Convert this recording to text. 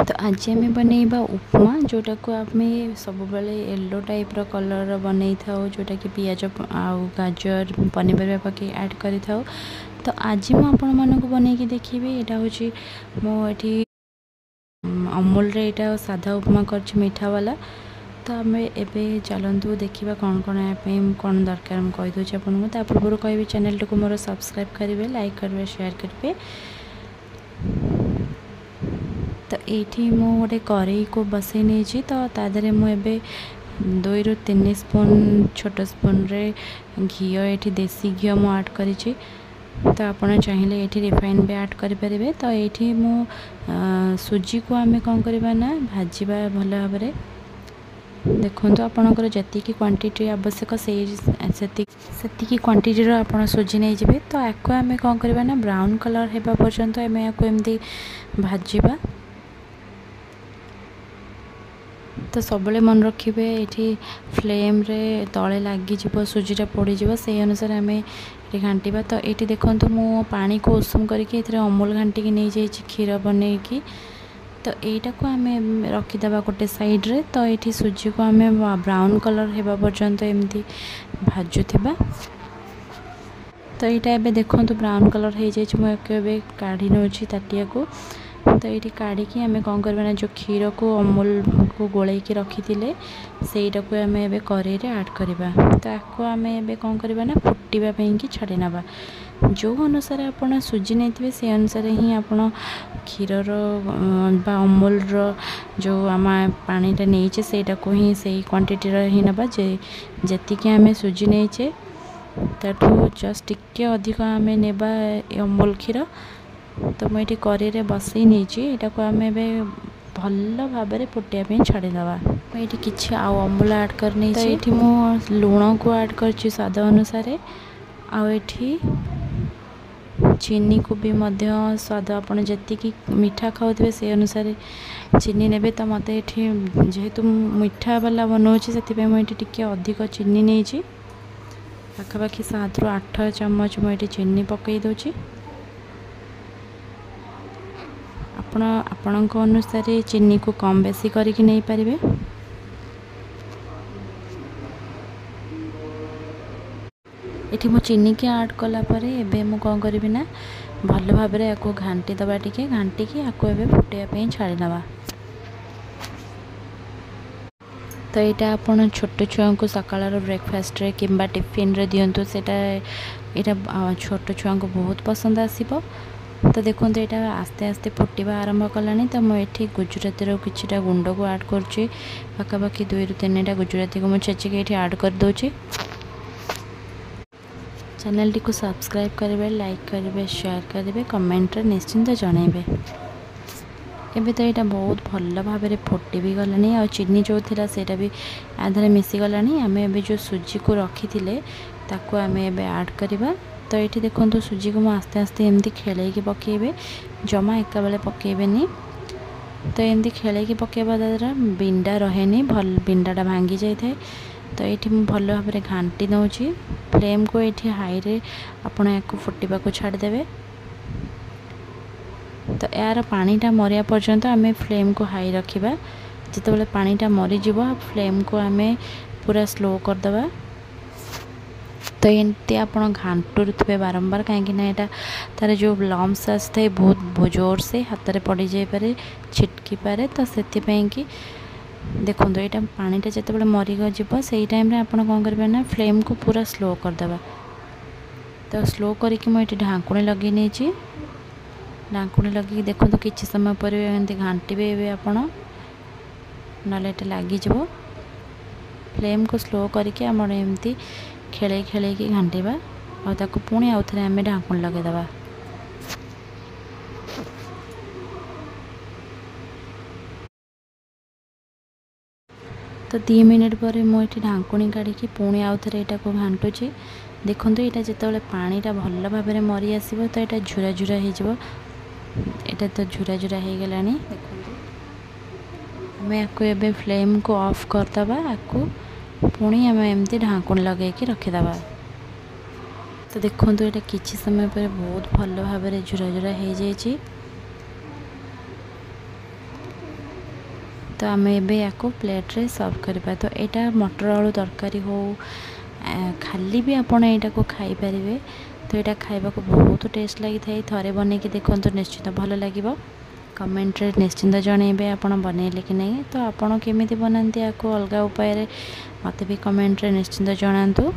तो आज आम बनइबा उपमा जोटा को आम सब येलो टाइप कलर बनई था जोटा कि पियाज आउ गाजर पनीपरिया पके ऐड करि थाउ। तो आज मुझे बनई देखी यहाँ हूँ मुझे अमूल रे यहाँ साधा उपमा कर मीठा वाला। तो आम एवं चलतु देखा कौन कौन कौन दरकार मुझे कहीदे आपको। ता पूर्व कह चैनल टी मोर सब्सक्राइब करेंगे, लाइक करेंगे, शेयर करेंगे। तो ये गोटे कड़ई को बसई नहीं तो तादे मुझे 2 ରୁ 3 स्पून छोट स्पून रे घी ये देसी घी मु ऐड करी। तो आपड़ चाहिए ये रिफाइन भी ऐड करें। तो ये मु सुजी को आम कौन करवा ना भाजवा भल भाव में। देखो आपणकर जी क्वांटिटी आवश्यक से क्वांटिटी आप सुजी नहीं जाए। तो आपको आम कौन करवा ना ब्राउन कलर होगा पर्यंत आम या एमती भाजवा। तो सब मन रखिए ये फ्लेम रे तले लगिज सुजीटा पोड़ीज से अनुसार आम ये घाटा। तो ये देखो मु पानी को उषुम करके अमूल घाटिकी नहीं जाइए क्षीर बनई की। तो यहीटा को आम रखीदे गोटे साइड रे। तो ये सुजी को आम ब्राउन कलर होगा पर्यंत एमती भाजुवा। तो यहाँ देखो ब्राउन कलर हो जाए मुझे काढ़ी नौ ताटिया को। तो ये काढ़ी आम कौन करवा ना जो क्षीर को अमूल को गोल रखी सेटा को आम ए कड़ई ऐड करवा। तो आपको आम ए कौन करवा ना फुटापी कि छाड़ी नवा। जो अनुसार आप सुजी नहीं से अनुसार ही आप क्षीर अमूल जो आम पानीटा नहीं सेटा को ही से क्वांटिटी ही नवा। जी आम सुजी नहीं ताठू जस्ट टिके अधिक आम नेबा अमूल क्षीर। तो मुझे कड़ई बसई नहीं यहाँ को आम भल भाव में फुटापी छाड़ीदवा। मुझे किसी आउ अमूल ऐड करनी। तो ये मु लुण को ऐड कर स्वाद अनुसार आठी चीनी को भी स्वाद आप जी मीठा खाऊे से अनुसार चीनी ने। तो मत ये जेहेतु मीठा वाला बनाऊँच से मुझे अधिक चीनी नहीं पाखापाखि 7 ରୁ 8 चम्मच मुझे चीनी पकई दूची। आपण अनुसार चीनी को कम बेसी करके नहीं पारे। ये मु चीनी के ऐड कलापर एवं कौन करी ना भल भाव में आपको घाटी दबा टे घाटिकी आपको एवं फुटापी छाड़ी नवा। तो यहाँ आप छोट छुआ को सकाल ब्रेकफास्ट रे किंबा टिफिन रे दिंतु से छोट छुआ को बहुत पसंद आसीबो। तो देखो यहाँ आस्ते आस्ते फुटवा आरंभ कलानी। तो मुझे गुजराती किछिटा गुंड को ऐड कर पाखापाखि 2 ରୁ 3टा गुजराती को मुझे छेचिक ये ऐड कर दूची। चैनल टी को सब्सक्राइब करेंगे, लाइक करेंगे, शेयर करेंगे, कमेंट निश्चिंत जनइबे। एबे तो यहाँ बहुत भल भाव में फुटी भी गलानी आ चीनी जो थिला सेटा भी आधारे मिसी गलानी। आम ए जो सुजी को रखी थे ताको आम ए ऐड करवा। तो ये देखो सुजी को आस्ते आस्ते एमती खेल पकेबे, जमा एका बेले पकेबेनी। तो एमती खेल पकेबा द्वारा बिंडा रहे भल बिंडाटा भांगी जाए। तो ये भल भाव में घाटी नौची। फ्लेम को ये हाई रे आपण या फुटवा को छाड़देवे। तो यार पानीटा मरिया पर्यंत आम फ्लेम को हाई रखा। जिते पानीटा मरीज फ्लेम को आम पूरा स्लो करदे। तो एमती आप घाटुर थे बारंबार कहीं यहाँ तार जो लम्स आए बहुत जोर से हाथ में पड़ जापे, छिटकी पारे। तो से कि देखो यहाँ पानीटा जिते मरीग जीव से टाइम आप कौन करेंगे ना फ्लेम को पूरा स्लो करदे। तो स्लो करके मुझे ढाकुणी लगे नहीं ढाकुणी लगे देखो तो किसी समय पर एमती घाटे आपण ना लगिज। फ्लेम को स्लो करके आम एमती खेल खेल घाटा और पुणी आउ थे आम ढाकुणी लगेदे। तो 2 मिनट पर मुझे ढाकुणी काढ़ी पुणी आउ थे यहाँ को घाटुची। देखो यहाँ जिते पानीटा भल भाव में मरी आसो तो यहाँ झुरा झुरा हो तो झुरा झुरा हो गला। आम या फ्लेम को ऑफ करदे आपको पुणी आम एमती ढाकुणी लगे रखीदे। तो देखो यहाँ किसी समय पर बहुत भल भाव में झुरा झुरा हो जाए। तो आम एको प्लेट्रे सर्व करवा। तो यहाँ मटर आलू तरकारी हो खाली भी आपड़ यहाँ को खाईपारे। तो यहाँ खाइबा बहुत टेस्ट लगी था। थे बन के देखो निश्चित भल लगे। कमेंट्रे निश्चिंत जनइबे आप बनइले कि नहीं। तो आपड़ केमी बनाती या अलग उपाय मत भी कमेंट्रे निश्चिंत जनातु।